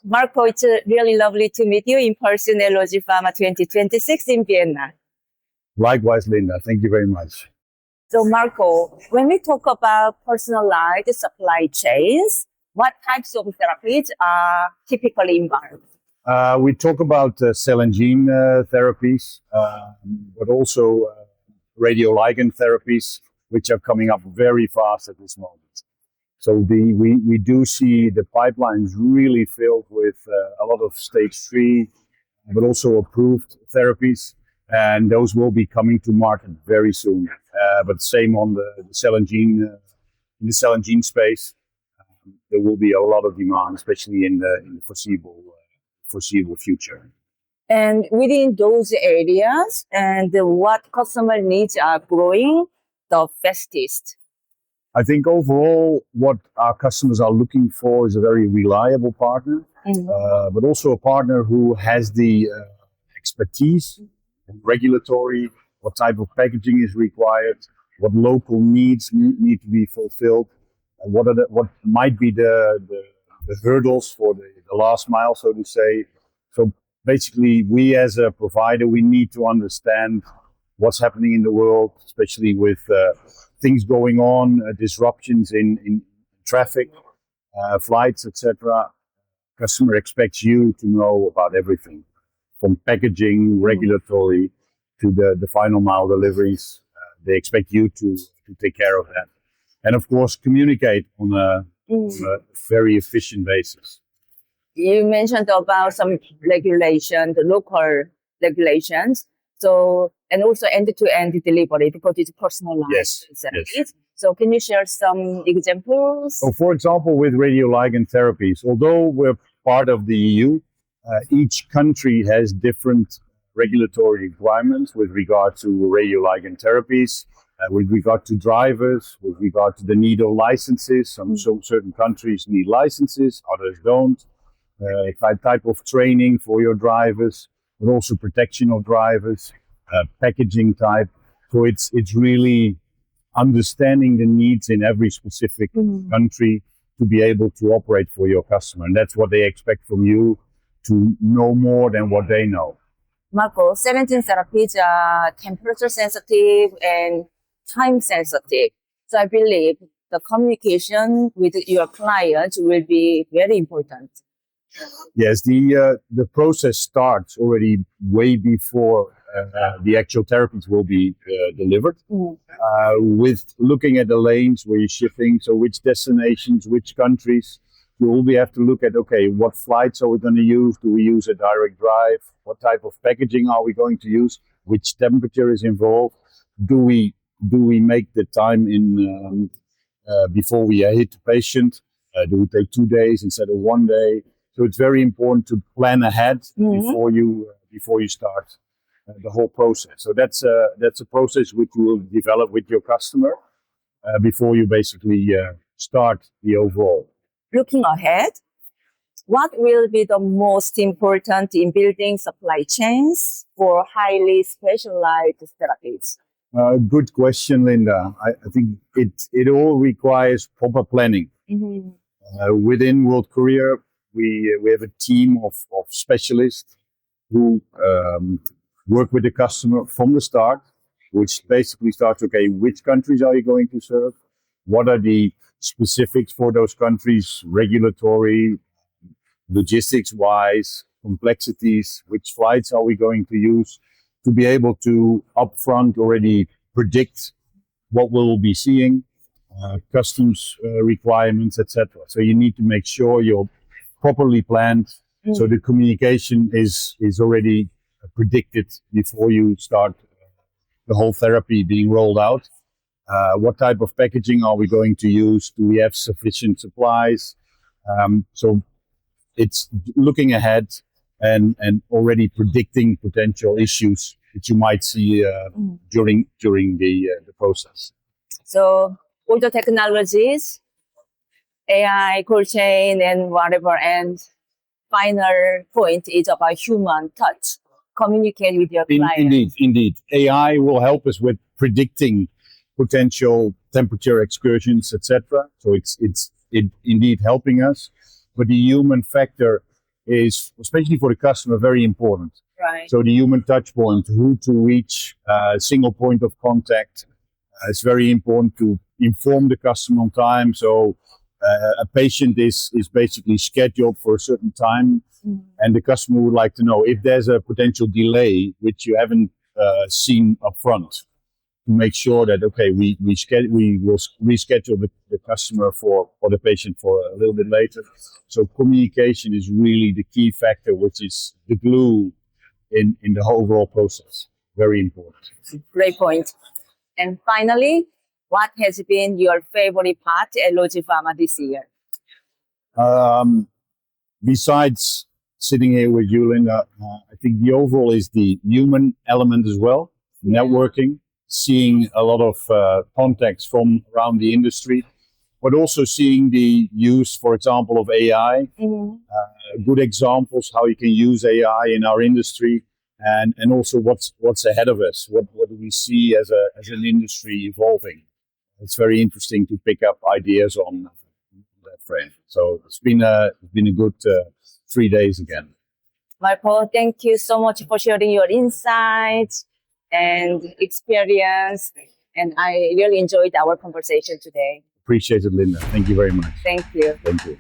Marco, it's really lovely to meet you in person at LogiPharma 2026 in Vienna. Likewise, Linda. Thank you very much. So, Marco, when we talk about personalized supply chains, what types of therapies are typically involved? We talk about cell and gene therapies, but also radioligand therapies, which are coming up very fast at this moment. So we do see the pipelines really filled with a lot of stage 3, but also approved therapies, and those will be coming to market very soon. But same on the cell and gene, in the cell and gene space, there will be a lot of demand, especially in the foreseeable future. And within those areas, and what customer needs are growing the fastest? I think overall, what our customers are looking for is a very reliable partner, but also a partner who has the expertise in regulatory, what type of packaging is required, what local needs need to be fulfilled, and what might be the hurdles for the last mile, so to say. So basically, we as a provider, we need to understand what's happening in the world, especially with things going on, disruptions in traffic, flights, etc. Customer expects you to know about everything, from packaging, regulatory, to the final mile deliveries. They expect you to take care of that. And of course, communicate on a very efficient basis. You mentioned about some regulation, the local regulations. So, and also end-to-end delivery because it's personalized therapies. Yes. So can you share some examples? So for example, with radioligand therapies, although we're part of the EU, each country has different regulatory requirements with regard to radioligand therapies, with regard to drivers, with regard to the need of licenses. Some certain countries need licenses, others don't. Type of training for your drivers, but also protection of drivers, packaging type. So it's really understanding the needs in every specific country to be able to operate for your customer. And that's what they expect from you, to know more than what they know. Marco, 17 therapies are temperature sensitive and time sensitive. So I believe the communication with your clients will be very important. Yes, the process starts already way before the actual therapies will be delivered, with looking at the lanes where you're shipping, so which destinations, which countries. You will have to look at, okay, what flights are we going to use? Do we use a direct drive? What type of packaging are we going to use? Which temperature is involved? Do we make the time in before we hit the patient? Do we take 2 days instead of 1 day? So it's very important to plan ahead before you start the whole process. So that's a process which you will develop with your customer before you basically start the overall. Looking ahead, what will be the most important in building supply chains for highly specialized therapies? Good question, Linda. I think it all requires proper planning. Within World Courier, we have a team of specialists who work with the customer from the start, which basically starts, okay, which countries are you going to serve? What are the specifics for those countries, regulatory, logistics-wise, complexities, which flights are we going to use, to be able to upfront already predict what we'll be seeing, customs requirements, etc. So you need to make sure you're properly planned, so the communication is already predicted before you start the whole therapy being rolled out. What type of packaging are we going to use? Do we have sufficient supplies? So it's looking ahead and already predicting potential issues that you might see during the process. So all the technologies, AI, cold chain, and whatever, and final point is about human touch. Communicate with your client. Indeed. AI will help us with predicting potential temperature excursions, etc. So it's indeed helping us. But the human factor is, especially for the customer, very important. Right. So the human touch point, who to reach, single point of contact. It's very important to inform the customer on time. So a patient is basically scheduled for a certain time, and the customer would like to know if there's a potential delay, which you haven't seen up front, to make sure that, okay, we will reschedule the customer or the patient for a little bit later. So communication is really the key factor, which is the glue in the whole overall process. Very important. Great point. And finally, what has been your favorite part at LogiPharma this year? Besides sitting here with you, Linda, I think the overall is the human element as well, networking, seeing a lot of contacts from around the industry, but also seeing the use, for example, of AI, good examples how you can use AI in our industry, and also what's ahead of us. What do we see as an industry evolving? It's very interesting to pick up ideas on that frame. So it's been a good 3 days again. Marco, thank you so much for sharing your insights and experience. And I really enjoyed our conversation today. Appreciate it, Linda. Thank you very much. Thank you. Thank you.